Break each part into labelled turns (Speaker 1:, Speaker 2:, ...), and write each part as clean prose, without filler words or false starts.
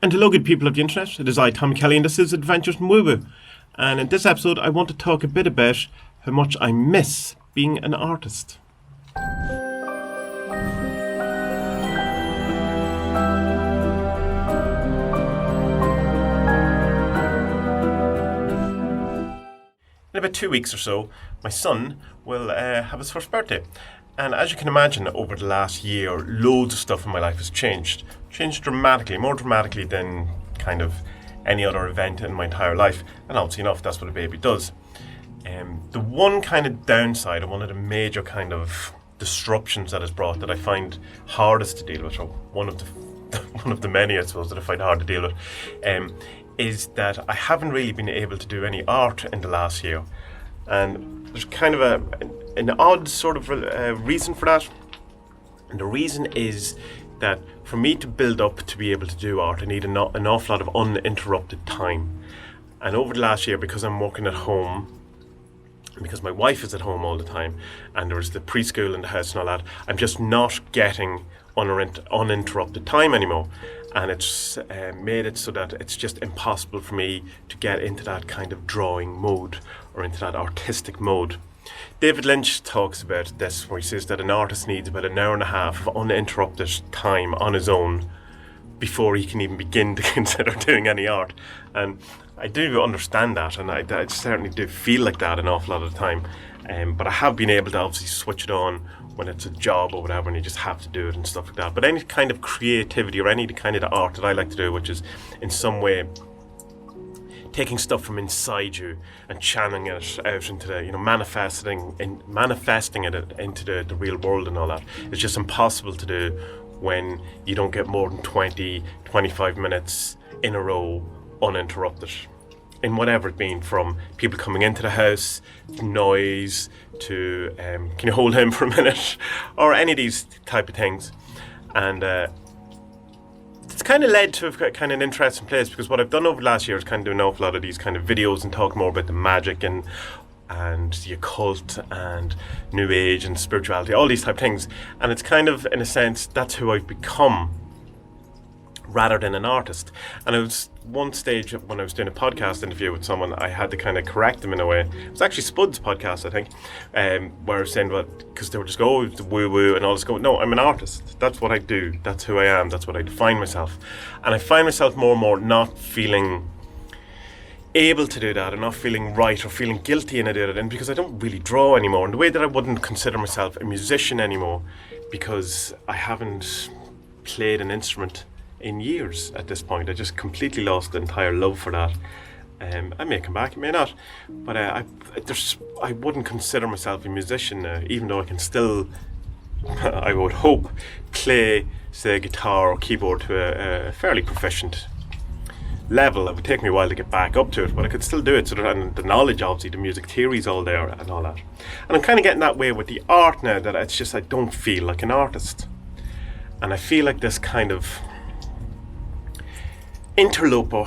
Speaker 1: And hello, good people of the internet. It is I, Tom Kelly, and this is Adventures in Woo Woo. And in this episode, I want to talk a bit about how much I miss being an artist. In about 2 weeks or so, my son will have his first birthday. And as you can imagine, over the last year, loads of stuff in my life has changed. Changed dramatically, more dramatically than kind of any other event in my entire life. And obviously enough, that's what a baby does. The one kind of downside, and one of the major kind of disruptions that it's brought that I find hardest to deal with, or one of the many, I suppose, that I find hard to deal with, is that I haven't really been able to do any art in the last year. And there's kind of an odd sort of reason for that. And the reason is that for me to build up to be able to do art, I need an awful lot of uninterrupted time. And over the last year, because I'm working at home, and because my wife is at home all the time, and there's the preschool in the house and all that, I'm just not getting uninterrupted time anymore. And it's made it so that it's just impossible for me to get into that kind of drawing mode or into that artistic mode. David Lynch talks about this, where he says that an artist needs about an hour and a half of uninterrupted time on his own before he can even begin to consider doing any art. And I do understand that, and I certainly do feel like that an awful lot of the time. But I have been able to obviously switch it on when it's a job or whatever, and you just have to do it and stuff like that. But any kind of creativity or any kind of art that I like to do, which is in some way taking stuff from inside you and channeling it out into the, manifesting it into the real world and all that, it's just impossible to do when you don't get more than 20-25 minutes in a row uninterrupted, in whatever it being, from people coming into the house, noise, to can you hold him for a minute, or any of these type of things. And it's kind of led to a kind of an interesting place, because what I've done over the last year is kind of do an awful lot of these kind of videos and talk more about the magic and the occult and New Age and spirituality, all these type of things. And it's kind of, in a sense, that's who I've become, rather than an artist. And it was one stage when I was doing a podcast interview with someone, I had to kind of correct them in a way. It was actually Spud's podcast, I think, where I was saying, well, because they were just going, oh, it's woo-woo and all this. No, I'm an artist. That's what I do. That's who I am. That's what I define myself. And I find myself more and more not feeling able to do that, and not feeling right or feeling guilty in it, and because I don't really draw anymore, in the way that I wouldn't consider myself a musician anymore, because I haven't played an instrument in years at this point. I just completely lost the entire love for that. I may come back, I may not, but I wouldn't consider myself a musician now, even though I can still, I would hope, play, say, guitar or keyboard to a fairly proficient level. It would take me a while to get back up to it, but I could still do it. And the knowledge, obviously, the music theory's all there and all that. And I'm kind of getting that way with the art now, that it's just I don't feel like an artist. And I feel like this kind of interloper,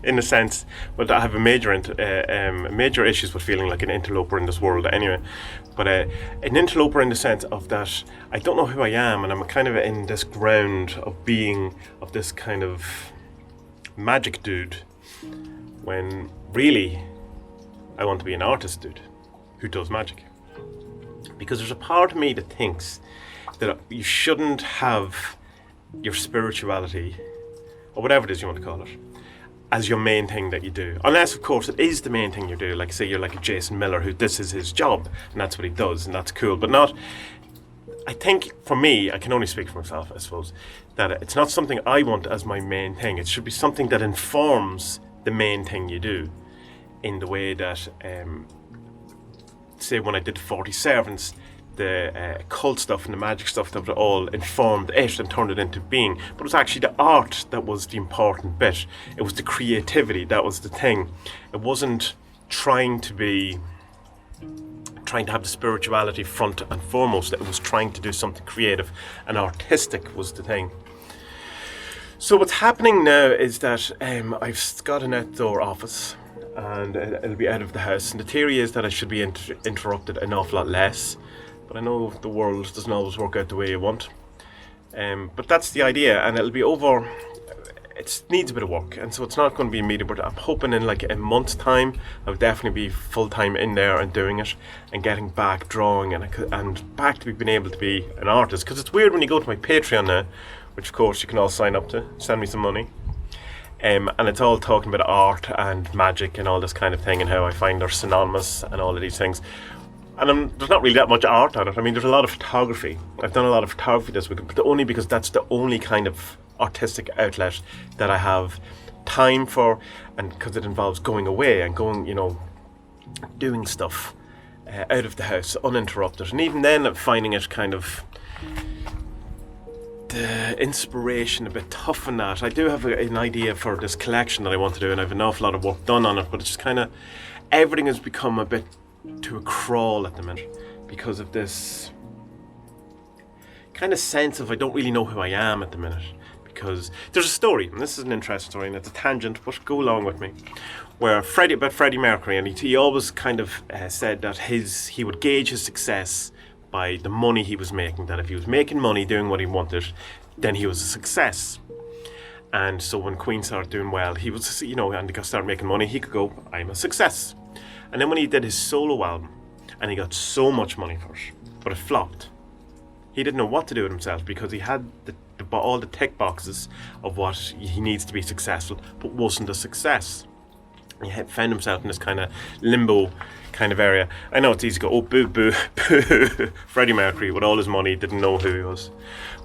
Speaker 1: in a sense, but I have a major issues with feeling like an interloper in this world anyway. But an interloper in the sense of that I don't know who I am, and I'm kind of in this ground of being of this kind of magic dude, when really I want to be an artist dude who does magic. Because there's a part of me that thinks that you shouldn't have your spirituality, or whatever it is you want to call it, as your main thing that you do. Unless, of course, it is the main thing you do. Like, say you're like a Jason Miller, who this is his job, and that's what he does, and that's cool. But not, I think, for me, I can only speak for myself, I suppose, that it's not something I want as my main thing. It should be something that informs the main thing you do, in the way that, say when I did 40 Servants, the occult stuff and the magic stuff that all informed it and turned it into being. But it was actually the art that was the important bit. It was the creativity that was the thing. It wasn't trying to have the spirituality front and foremost. It was trying to do something creative and artistic was the thing. So what's happening now is that I've got an outdoor office, and it'll be out of the house. And the theory is that I should be interrupted an awful lot less. But I know the world doesn't always work out the way you want. But that's the idea, and it'll be over it needs a bit of work, and so it's not going to be immediate, but I'm hoping in like a month's time I'll definitely be full-time in there and doing it and getting back drawing and back to being able to be an artist, because it's weird when you go to my Patreon now, which of course you can all sign up to, send me some money, and it's all talking about art and magic and all this kind of thing and how I find they're synonymous and all of these things. And there's not really that much art on it. I mean, there's a lot of photography. I've done a lot of photography this week, but only because that's the only kind of artistic outlet that I have time for, and because it involves going away and going, doing stuff out of the house uninterrupted. And even then, I'm finding it kind of the inspiration a bit tough in that. I do have an idea for this collection that I want to do, and I have an awful lot of work done on it, but it's just kind of, everything has become a bit to a crawl at the minute because of this kind of sense of I don't really know who I am at the minute. Because there's a story, and this is an interesting story, and it's a tangent, but go along with me, where Freddie Mercury, and he always kind of said that he would gauge his success by the money he was making, that if he was making money doing what he wanted, then he was a success. And so when Queen started doing well, he was, and he started making money, he could go, I'm a success. And then when he did his solo album, and he got so much money for it, but it flopped, he didn't know what to do with himself, because he had all the tick boxes of what he needs to be successful, but wasn't a success. He found himself in this kind of limbo kind of area. I know it's easy to go, oh, boo, boo, boo. Freddie Mercury, with all his money, didn't know who he was.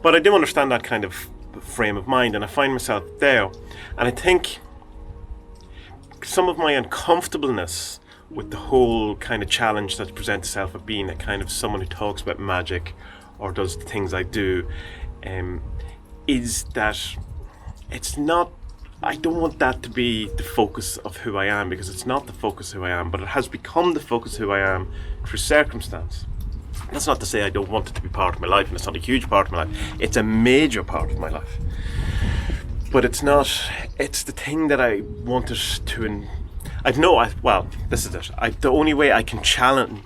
Speaker 1: But I do understand that kind of frame of mind, and I find myself there. And I think some of my uncomfortableness with the whole kind of challenge that presents itself of being a kind of someone who talks about magic or does the things I do, is that it's not, I don't want that to be the focus of who I am, because it's not the focus of who I am, but it has become the focus of who I am through circumstance. That's not to say I don't want it to be part of my life, and it's not a huge part of my life. It's a major part of my life. But it's not, it's the thing that I wanted to, this is it. The only way I can challenge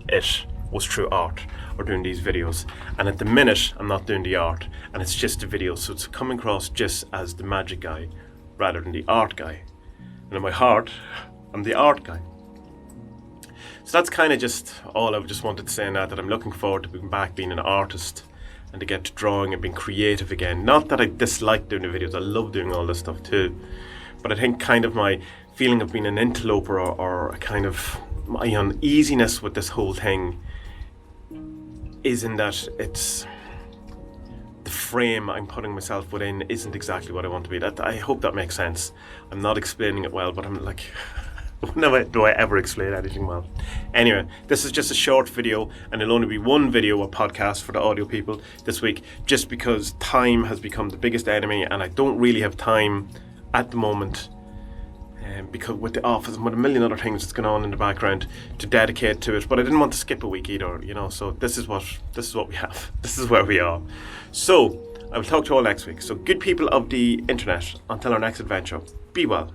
Speaker 1: it was through art, or doing these videos, and at the minute I'm not doing the art, and it's just a video, so it's coming across just as the magic guy rather than the art guy. And in my heart, I'm the art guy. So that's kind of just all I just wanted to say, that I'm looking forward to being back being an artist and to get to drawing and being creative again. Not that I dislike doing the videos, I love doing all this stuff too, but I think kind of my feeling of being an interloper, or a kind of my uneasiness with this whole thing is in that it's the frame I'm putting myself within isn't exactly what I want to be. That, I hope that makes sense. I'm not explaining it well, but I'm like, never do I ever explain anything well. Anyway, this is just a short video, and it'll only be one video, a podcast for the audio people this week, just because time has become the biggest enemy, and I don't really have time at the moment, because with the office and with a million other things that's going on in the background, to dedicate to it. But I didn't want to skip a week either, so this is what we have. This is where we are. So I will talk to you all next week. So good people of the internet, until our next adventure, be well.